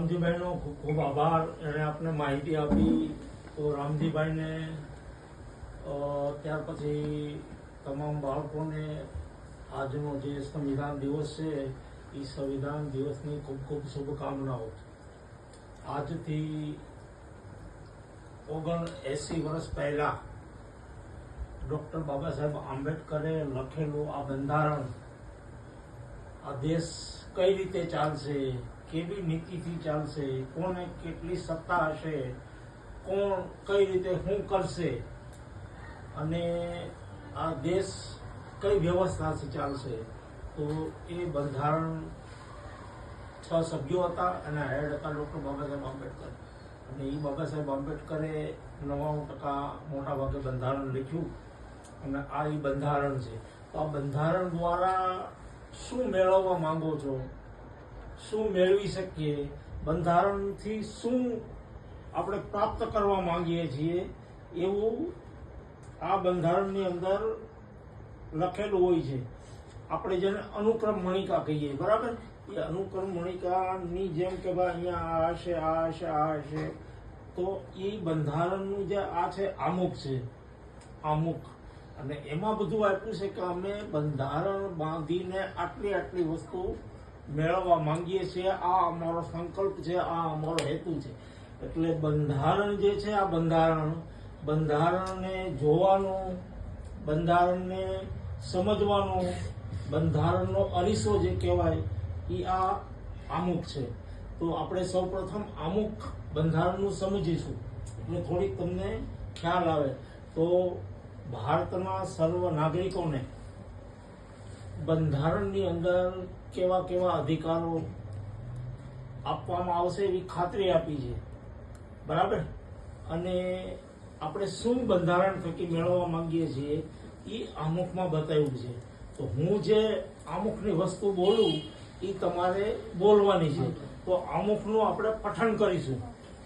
રામજીભાઈનો ખૂબ ખૂબ આભાર. એણે આપને માહિતી આપી. તો રામજીભાઈને ત્યાર પછી તમામ બાળકોને આજનો જે સંવિધાન દિવસ છે એ સંવિધાન દિવસની ખૂબ ખૂબ શુભકામનાઓ. આજથી 79 વર્ષ પહેલા ડૉક્ટર બાબા સાહેબ આંબેડકરે લખેલું આ બંધારણ, આ દેશ કઈ રીતે ચાલશે, કેવી નીતિથી ચાલશે, કોને કેટલી સત્તા હશે, કોણ કઈ રીતે શું કરશે અને આ દેશ કઈ વ્યવસ્થાથી ચાલશે, તો એ બંધારણ 6 સભ્યો હતા અને હેડ હતા ડૉક્ટર બાબા સાહેબ આંબેડકર. અને એ બાબા સાહેબ આંબેડકરે 99% મોટા ભાગે બંધારણ લખ્યું અને આ એ બંધારણ છે. તો આ બંધારણ દ્વારા શું મેળવવા માંગો છો, શું મેળવી શકીએ, બંધારણથી શું આપણે પ્રાપ્ત કરવા માંગીએ છીએ, એવું આ બંધારણની અંદર લખેલું હોય છે. આપણે જેને અનુક્રમ મણિકા કહીએ, બરાબર? એ અનુક્રમ મણિકાની જેમ કે ભાઈ અહીંયા આ હશે, આ હશે, આ હશે, તો એ બંધારણનું જે આ છે આમુખ છે, આમુખ. અને એમાં બધું આપ્યું છે કે અમે બંધારણ બાંધીને આટલી આટલી વસ્તુ મેળવવા માંગીએ છીએ, આ અમારો સંકલ્પ છે, આ અમારો હેતુ છે. એટલે બંધારણ જે છે, આ બંધારણને જોવાનું, બંધારણને સમજવાનું, બંધારણનો અરીસો જે કહેવાય એ આ આમુખ છે. તો આપણે સૌપ્રથમ આમુખ બંધારણનું સમજીશું એટલે થોડીક તમને ખ્યાલ આવે. તો ભારતના સર્વ નાગરિકોને બંધારણની અંદર કેવા કેવા અધિકારો આપવામાં આવશે એવી ખાતરી આપી છે, બરાબર? અને આપણે શું બંધારણ થકી મેળવવા માંગીએ છીએ એ આમુખમાં બતાવ્યું છે. તો હું જે આમુખની વસ્તુ બોલું એ તમારે બોલવાની છે. તો આમુખનું આપણે પઠન કરીશું.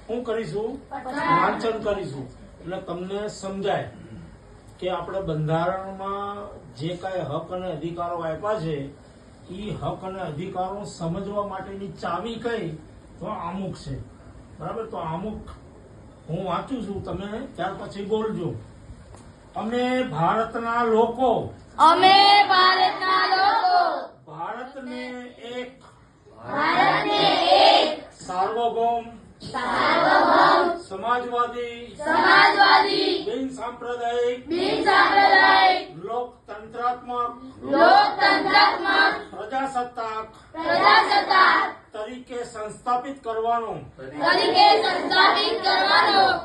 શું કરીશું? વાંચન કરીશું. એટલે તમને સમજાય કે આપણે બંધારણમાં જે કાંઈ હક અને અધિકારો આપ્યા છે એ હક અને અધિકારો સમજવા માટેની ચાવી કઈ? તો આમુખ છે, બરાબર? તો આમુખ હું વાંચું છું, તમે ત્યાર પછી બોલજો. અમે ભારતના લોકો, અમે ભારતના લોકો ભારતને એક સાર્વભૌમ સમાજવાદી બિન સાંપ્રદાયિક લોકતંત્રાત્મક પ્રજાસત્તાક તરીકે સંસ્થાપિત કરવાનો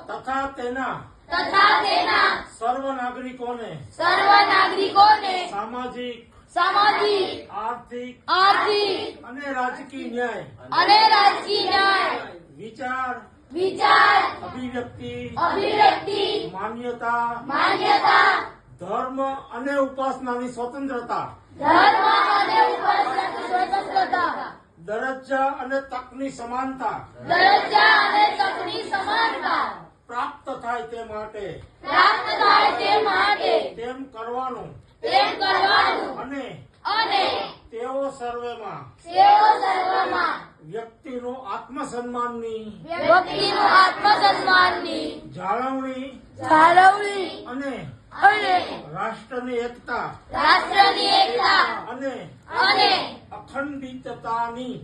તથા તેના સર્વ નાગરિકોને સામાજિક, આર્થિક અને રાજકીય ન્યાય, વિચાર, અભિવ્યક્તિ, માન્યતા, ધર્મ અને ઉપાસનાની સ્વતંત્રતા, દરજ્જા અને તકની સમાનતા પ્રાપ્ત થાય તે માટે તેમ કરવાનું અને તેઓ સર્વેમાં વ્યક્તિનું આત્મસન્માનની જાળવણી અને રાષ્ટ્રની એકતા અને અખંડિતતાની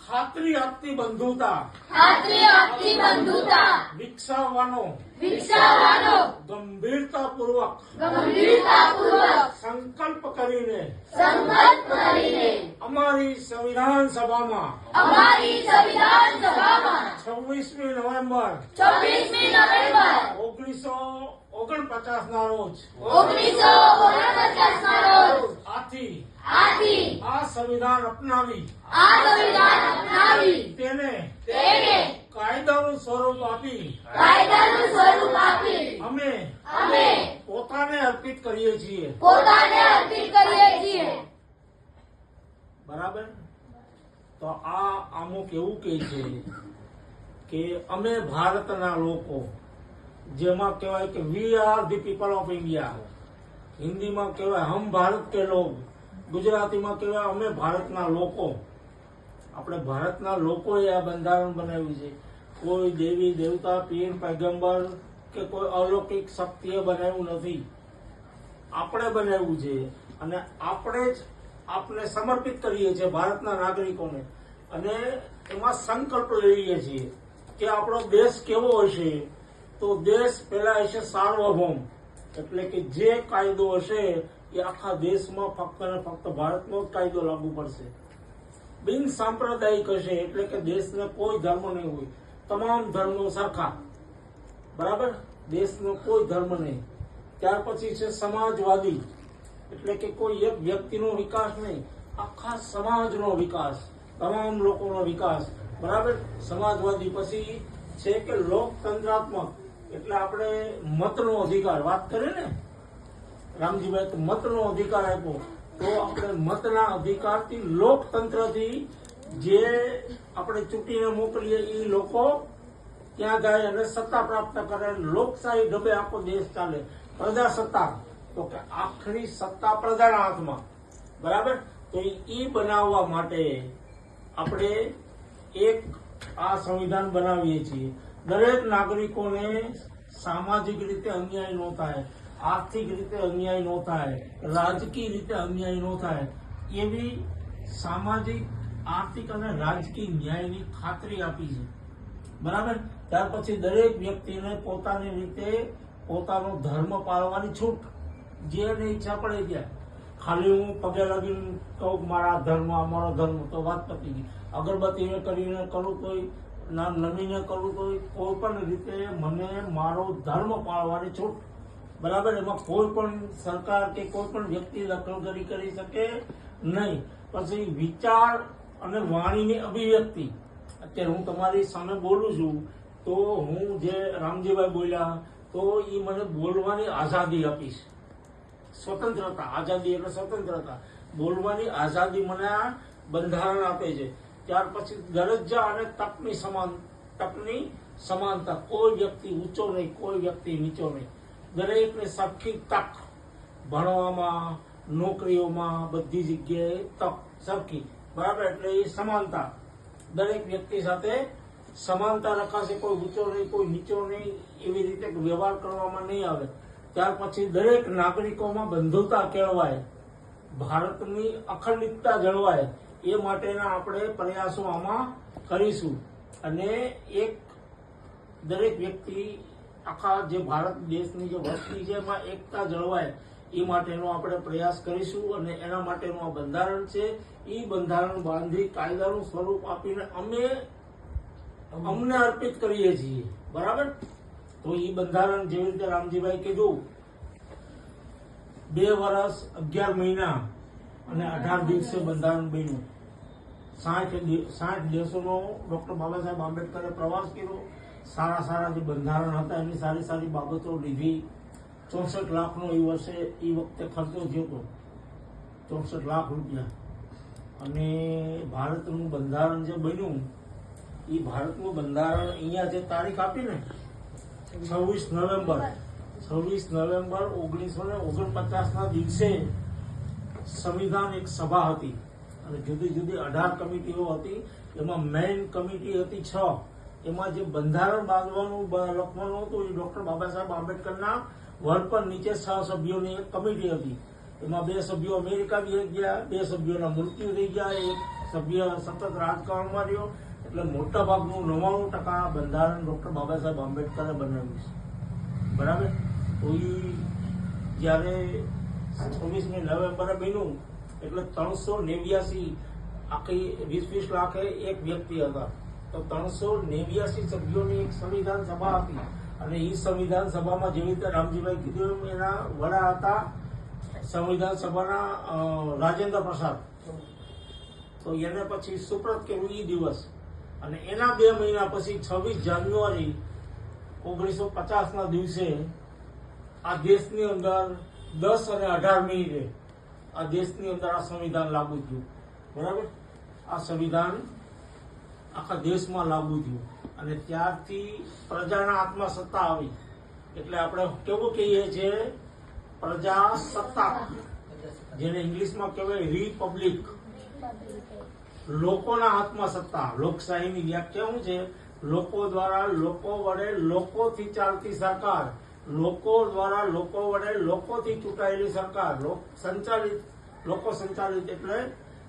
ખાતરી આપતી બંધુતા વિકસાવવાનો ગંભીરતાપૂર્વક સંકલ્પ કરીને અમારી સંવિધાન સભામાં 26મી નવેમ્બર 1949 ના રોજ આથી આ સંવિધાન અપનાવી તેને કાયદાનું સ્વરૂપ આપી અમે પોતાને અર્પિત કરીએ છીએ. બરાબર? તો આ અમુક એવું કહે છે કે અમે ભારતના લોકો, જેમાં કહેવાય કે we are the people of India, હિન્દીમાં કહેવાય હમ ભારત કે લોગ, ગુજરાતીમાં કહેવાય અમે ભારતના લોકો. આ આપણે ભારતના લોકોએ આ બંધારણ બનાવ્યું છે. કોઈ દેવી દેવતા પીર પૈગંબર કે કોઈ અલૌકિક શક્તિએ બનાવ્યું નથી, આપણે બનાવ્યું છે. અને આપણે જ આપને સમર્પિત કરીએ છીએ ભારતના નાગરિકોને, અને એમાં સંકલ્પ લઈએ છીએ કે આપણો દેશ કેવો હશે. તો દેશ પહેલા હશે સાર્વભૌમ, એટલે કે જે કાયદો હશે એ આખા દેશમાં ફક્ત ને ફક્ત ભારતનો જ કાયદો લાગુ પડશે. બિન સાંપ્રદાયિક હશે, એટલે કે દેશને કોઈ ધર્મ નહીં હોય, તમામ ધર્મો સરખા, બરાબર. દેશનો કોઈ ધર્મ નહીં. ત્યાર પછી છે સમાજવાદી, એટલે કે કોઈ એક વ્યક્તિનો વિકાસ નહીં, આખા સમાજનો વિકાસ, તમામ લોકોનો વિકાસ, બરાબર. સમાજવાદી પછી છે કે લોકતંત્રાત્મક, એટલે આપણે મતનો અધિકાર વાત કરીએ ને રામજીભાઈ, તો મતનો અધિકાર આપ્યો, તો આપણે મતના અધિકારથી લોકતંત્રથી જે આપણે ચૂંટીને મોકલીએ એ લોકો ત્યાં જાય અને સત્તા પ્રાપ્ત કરે. લોકશાહી ઢબે આખો દેશ ચાલે. પ્રજાસત્તાક, તો કે આખરી સત્તા પ્રજાના હાથમાં, બરાબર. તો એ બનાવવા માટે આપણે એક આ સંવિધાન બનાવીએ છીએ. દરેક નાગરિકોને સામાજિક રીતે અન્યાય ન થાય, આર્થિક રીતે અન્યાય ન થાય, રાજકીય રીતે અન્યાય ન થાય, એવી સામાજિક, આર્થિક અને રાજકીય ન્યાયની ખાતરી આપી છે, બરાબર. ત્યાર પછી દરેક વ્યક્તિને પોતાની રીતે પોતાનો ધર્મ પાળવાની છૂટ, જેને ઈચ્છા પડે ત્યાં. ખાલી હું પગે લાગીને કહું મારા ધર્મ, અમારો ધર્મ, તો વાત પતી ગઈ. અગરબત્તીને કરીને કરું તોય, ના નમીને કરું તોય, કોઈ પણ રીતે મને મારો ધર્મ પાળવાની છૂટ, બરાબર. એમાં કોઈ પણ સરકાર કે કોઈ પણ વ્યક્તિ દખલગીરી કરી શકે નહીં. પછી વિચાર અને વાણીની અભિવ્યક્તિ, અત્યારે હું તમારી સામે બોલું છું તો હું જે રામજીભાઈ બોલ્યા તો એ મને બોલવાની આઝાદી આપીશ. સ્વતંત્રતા, આઝાદી એટલે સ્વતંત્રતા, બોલવાની આઝાદી મને આ બંધારણ આપે છે. ત્યાર પછી દરજ્જા અને તકની સમાનતા, કોઈ વ્યક્તિ ઊંચો નહીં, કોઈ વ્યક્તિ નીચો નહીં, દરેકને સરખી તક, ભણવામાં, નોકરીઓમાં, બધી જગ્યાએ તક સરખી, બરાબર. એટલે એ સમાનતા, દરેક વ્યક્તિ સાથે સમાનતા રખાશે. કોઈ ઊંચો નહીં, કોઈ નીચો નહીં, એવી રીતે વ્યવહાર કરવામાં નહીં આવે. ત્યાર પછી દરેક નાગરિકોમાં બંધુતા કેળવાય, ભારતની અખંડિતતા જળવાય, એ માટેના આપણે પ્રયાસો આમાં કરીશું. અને એક દરેક વ્યક્તિ, આખા જે ભારત દેશની જે વસ્તી છે એમાં એકતા જળવાય, એ માટેનો આપણે પ્રયાસ કરીશું. અને એના માટેનું આ બંધારણ છે. એ બંધારણ બાંધી કાયદાનું સ્વરૂપ આપીને અમને અર્પિત કરીએ છીએ, બરાબર. તો એ બંધારણ જેવી રીતે રામજીભાઈ કીધું, 2 વર્ષ 11 મહિના અને 18 દિવસે બંધારણ બન્યું. 60 દેશોનો ડોક્ટર બાબા સાહેબ આંબેડકરે પ્રવાસ કર્યો. સારા જે બંધારણ હતા એની સારી બાબતો લીધી. 64 લાખનો એ વખતે ખર્ચો થયો હતો, 64 લાખ રૂપિયા. અને ભારતનું બંધારણ જે બન્યું, એ ભારતનું બંધારણ અહીંયા જે તારીખ આપી ને 26 નવેમ્બર 1949ના દિવસે સંવિધાન એક સભા હતી અને જુદી 18 કમિટીઓ હતી. એમાં મેઇન કમિટી હતી 6. એમાં જે બંધારણ બાંધવાનું લખવાનું હતું એ ડોક્ટર બાબા સાહેબ આંબેડકરના વડ પર નીચે 6 સભ્યોની એક કમિટી હતી. એમાં 2 સભ્યો અમેરિકા ગઈ ગયા, 2 સભ્યોના મૃત્યુ થઈ ગયા, 1 સભ્ય સતત રાજકારણમાં રહ્યો. એટલે મોટા ભાગનું 99% બંધારણ ડોક્ટર બાબા સાહેબ આંબેડકરે બનાવ્યું છે, બરાબર. તો એ જ્યારે 26મી નવેમ્બરે બન્યું એટલે 389 આખી 20 લાખે એક વ્યક્તિ હતા. તો 389 સભ્યોની એક સંવિધાન સભા હતી. અને એ સંવિધાન સભામાં જેવી રીતે રામજીભાઈ કીધું એના વડા હતા સંવિધાન સભાના રાજેન્દ્ર પ્રસાદ. તો એને પછી સુપ્રત કર્યું એ દિવસ. અને એના 2 મહિના પછી 26 જાન્યુઆરી 1950ના દિવસે આ દેશની અંદર 10 અને 18 મિનિટે આ દેશની અંદર આ સંવિધાન લાગુ થયું, બરાબર. આ સંવિધાન આખા દેશમાં લાગુ થયું. અને ત્યારથી પ્રજાના હાથમાં સત્તા આવી. એટલે આપણે કેવું કહીએ છીએ, પ્રજાસત્તાક, જેને ઇંગ્લિશમાં કહેવાય રિપબ્લિક. લોકોના હાથમાં સત્તા. લોકશાહીની વ્યાખ્યા શું છે? લોકો દ્વારા, લોકો વડે, લોકોથી ચાલતી સરકાર. લોકો દ્વારા, લોકો વડે, લોકોથી ચૂંટાયેલી સરકાર. લોકો સંચાલિત એટલે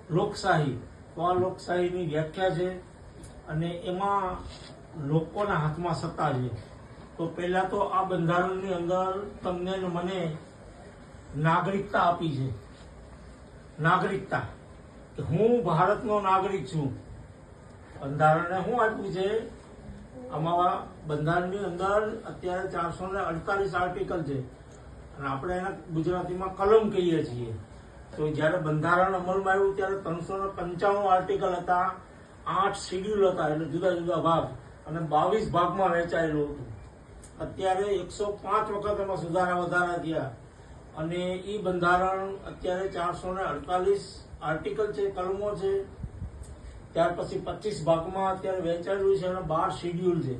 લોકશાહી. તો આ લોકશાહીની વ્યાખ્યા છે અને એમાં લોકોના હાથમાં સત્તા છે. તો પહેલા તો આ બંધારણની અંદર તમને ને મને નાગરિકતા આપી છે. નાગરિકતા કે હું ભારતનો નાગરિક છું. બંધારણે શું આપ્યું છે? આમાં બંધારણની અંદર અત્યારે 448 આર્ટિકલ છે અને આપણે એને ગુજરાતીમાં કલમ કહીએ છીએ. તો જ્યારે બંધારણ અમલમાં આવ્યું ત્યારે 395 આર્ટિકલ હતા, 8 શિડ્યુલ હતા, એટલે જુદા જુદા ભાગ, અને 22 ભાગમાં વહેંચાયેલું હતું. અત્યારે 105 વખત એમાં સુધારા વધારા થયા અને એ બંધારણ અત્યારે 448 આર્ટિકલ છે, કલમો છે. ત્યાર પછી 25 ભાગમાં અત્યારે વહેંચાયેલું છે અને 12 શિડ્યુલ છે.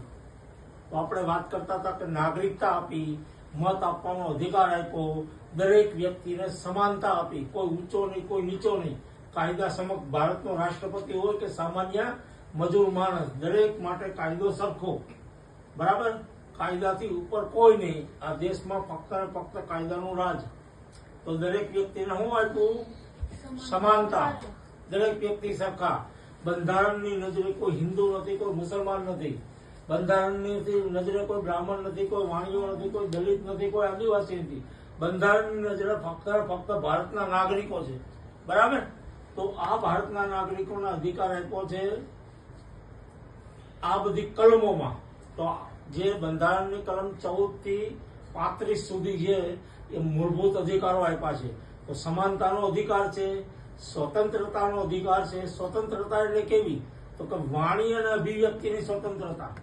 તો આપણે વાત કરતા હતા કે નાગરિકતા આપી, મત આપવાનો અધિકાર આપ્યો, દરેક વ્યક્તિને સમાનતા આપી, કોઈ ઊંચો નહીં, કોઈ નીચો નહીં. કાયદા સમક્ષ ભારતનો રાષ્ટ્રપતિ હોય કે સામાન્ય મજૂર માણસ, દરેક માટે કાયદો સરખો. બરાબર? કાયદાથી ઉપર કોઈ નહીં. આ દેશમાં ફક્ત ને ફક્ત કાયદાનું રાજ. તો દરેક વ્યક્તિને શું આપ્યું? સમાનતા. દરેક વ્યક્તિ સરખા. બંધારણની નજરે કોઈ હિન્દુ નથી, કોઈ મુસલમાન નથી. બંધારણની નજરે કોઈ બ્રાહ્મણ નથી, કોઈ વાણિયો નથી, કોઈ દલિત નથી, કોઈ આદિવાસી નથી. બંધારણની નજરે ફક્ત ને ફક્ત ભારતના નાગરિકો છે. બરાબર? તો આ ભારતના નાગરિકોના અધિકાર આપ્યો છે આ બધી કલમોમાં. તો જે બંધારણની કલમ 14 થી 35 સુધી છે એ મૂળભૂત અધિકારો આપ્યા છે. તો સમાનતાનો અધિકાર છે, સ્વતંત્રતાનો અધિકાર છે. સ્વતંત્રતા એટલે કેવી? તો કે વાણી અને અભિવ્યક્તિની સ્વતંત્રતા,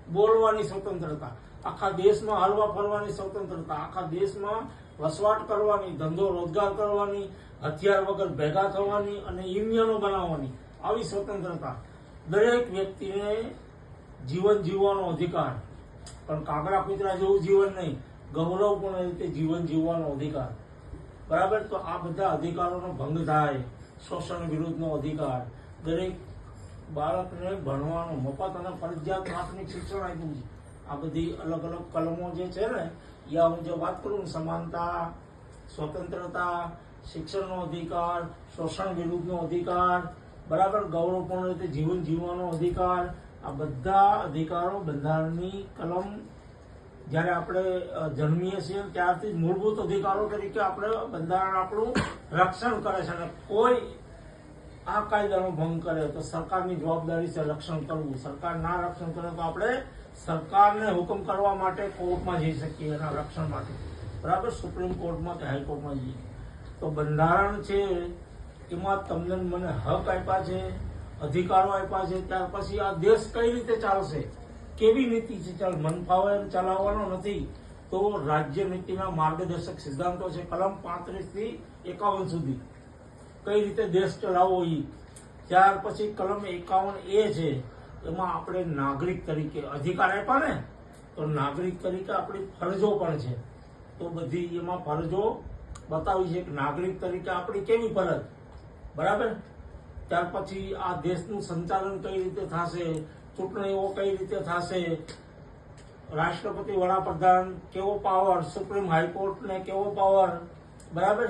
બોલવાની સ્વતંત્રતા, આખા દેશમાં હરવા ફરવાની સ્વતંત્રતા, આખા દેશમાં વસવાટ કરવાની, ધંધો રોજગાર કરવાની, હથિયાર વગર ભેગા થવાની અને યુનિયનો બનાવવાની, આવી સ્વતંત્રતા. દરેક વ્યક્તિને જીવન જીવવાનો અધિકાર, પણ કાગડા કૂતરા જેવું જીવન નહીં, ગૌરવપૂર્ણ રીતે જીવન જીવવાનો અધિકાર. બરાબર? તો આ બધા અધિકારોનો ભંગ થાય. શોષણ વિરુદ્ધનો અધિકાર. દરેક બાળકને ભણવાનું મફત અને ફરજિયાત પ્રાથમિક શિક્ષણ આપ્યું છે. આ બધી અલગ અલગ કલમો જે છે ને, યા હું જે વાત કરું, સમાનતા, સ્વતંત્રતા, શિક્ષણનો અધિકાર, શોષણ વિરુદ્ધનો અધિકાર, બરાબર, ગૌરવપૂર્ણ રીતે જીવન જીવવાનો અધિકાર, આ બધા અધિકારો બંધારણની કલમ જ્યારે આપણે જન્મીએ છીએ ત્યારથી મૂળભૂત અધિકારો તરીકે આપણે બંધારણ આપણું રક્ષણ કરે છે. અને કોઈ આ કાયદાનો ભંગ કરે તો સરકારની જવાબદારી છે રક્ષણ કરવું. સરકાર ના રક્ષણ કરે તો આપણે સરકારને હુકમ કરવા માટે કોર્ટમાં જઈ શકીએ એના રક્ષણ માટે. બરાબર? સુપ્રીમ કોર્ટમાં કે હાઈકોર્ટમાં જઈએ. તો બંધારણ છે એમાં તમને મને હક આપ્યા છે, અધિકારો આપ્યા છે. ત્યાર પછી આ દેશ કઈ રીતે ચાલશે, કેવી નીતિ છે, ચાલ મન ફાવે એમ ચલાવવાનો નથી. તો રાજ્ય નીતિના માર્ગદર્શક સિદ્ધાંતો છે કલમ 35 થી 51 સુધી, કઈ રીતે દેશ ચલાવવો એ. ત્યાર પછી કલમ 51A છે, એમાં આપણે નાગરિક તરીકે અધિકાર આપ્યા ને, તો નાગરિક તરીકે આપણી ફરજો પણ છે. તો બધી એમાં ફરજો બતાવી છે કે નાગરિક તરીકે આપણી કેવી ફરજ. બરાબર? ત્યાર પછી આ દેશનું સંચાલન કઈ રીતે થશે, ચૂંટણીઓ કઈ રીતે થશે, રાષ્ટ્રપતિ, વડાપ્રધાન કેવો પાવર, સુપ્રીમ હાઈકોર્ટને કેવો પાવર. બરાબર?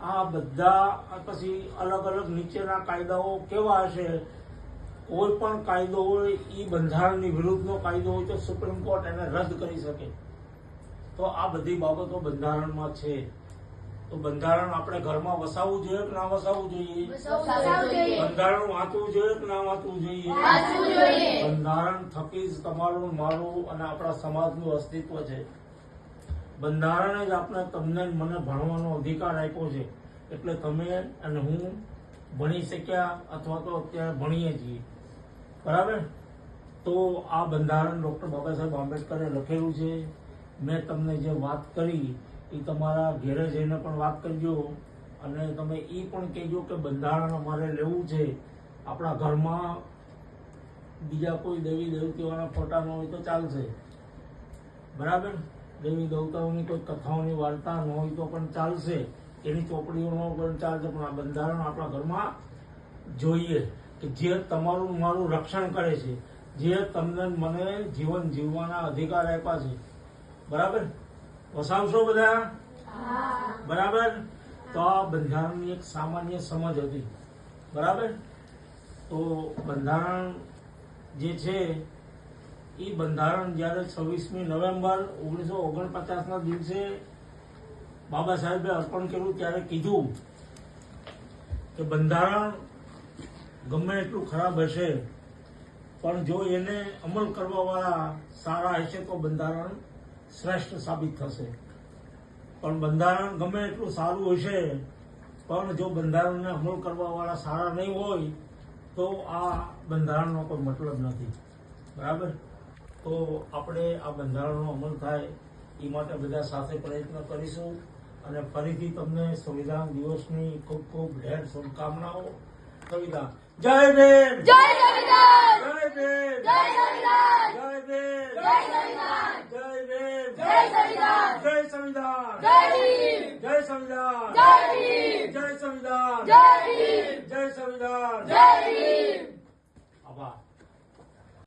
આ બધા પછી અલગ અલગ નીચેના કાયદાઓ કેવા હશે. કોઈ પણ કાયદો હોય એ બંધારણની વિરુદ્ધનો કાયદો હોય તો સુપ્રીમ કોર્ટ એને રદ કરી શકે. તો આ બધી બાબતો બંધારણમાં છે. તો બંધારણ આપણે ઘરમાં વસાવવું જોઈએ કે ના વસાવવું જોઈએ? બંધારણ વાંચવું જોઈએ કે ના વાંચવું જોઈએ? બંધારણ થકી જ તમારું, મારું અને આપણા સમાજનું અસ્તિત્વ છે. બંધારણે જ આપણે તમને મને ભણવાનો અધિકાર આપ્યો છે. એટલે તમે અને હું ભણી શક્યા અથવા તો અત્યારે ભણીએ છીએ. બરાબર? તો આ બંધારણ ડોક્ટર બાબા સાહેબ આંબેડકરે લખેલું છે. મેં તમને જે વાત કરી એ તમારા ઘેરે જઈને પણ વાત કરજો અને તમે એ પણ કહેજો કે બંધારણ અમારે લેવું છે. આપણા ઘરમાં બીજા કોઈ દેવી દેવતીઓના ફોટા ન હોય તો ચાલશે. બરાબર? દેવી દેવતાઓની કોઈ કથાઓની વાર્તા ન હોય તો પણ ચાલશે, એની ચોપડીઓ ન પણ ચાલશે, પણ આ બંધારણ આપણા ઘરમાં જોઈએ. કે જે તમારું મારું રક્ષણ કરે છે, જે તમને મને જીવન જીવવાના અધિકાર આપ્યા છે. બરાબર? વસાવશો બધા? બરાબર? તો આ બંધારણની એક સામાન્ય સમજ હતી. બરાબર? તો બંધારણ જે છે એ બંધારણ જ્યારે 26મી નવેમ્બર 1949ના દિવસે બાબા સાહેબે અર્પણ કર્યું ત્યારે કીધું કે બંધારણ ગમે એટલું ખરાબ હશે પણ જો એને અમલ કરવાવાળા સારા હશે તો બંધારણ શ્રેષ્ઠ સાબિત થશે. પણ બંધારણ ગમે એટલું સારું હશે પણ જો બંધારણને અમલ કરવાવાળા સારા નહીં હોય તો આ બંધારણનો કોઈ મતલબ નથી. બરાબર? તો આપણે આ બંધારણનો અમલ થાય એ માટે બધા સાથે પ્રયત્ન કરીશું. અને ફરીથી તમને સંવિધાન દિવસની ખૂબ ખૂબ ઢેર શુભકામનાઓ. સંવિધાન જય ભીમ, જય સંવિધાન, જય ભીમ, જય સંવિધાન, જય ભીમ, જય સંવિધાન, જય ભીમ, જય સંવિધાન, જય સંવિધાન, જય ભીમ, જય સંવિધાન, જય ભીમ, જય સંવિધાન, જય ભીમ, જય સંવિધાન. જય ભીમ. આભાર.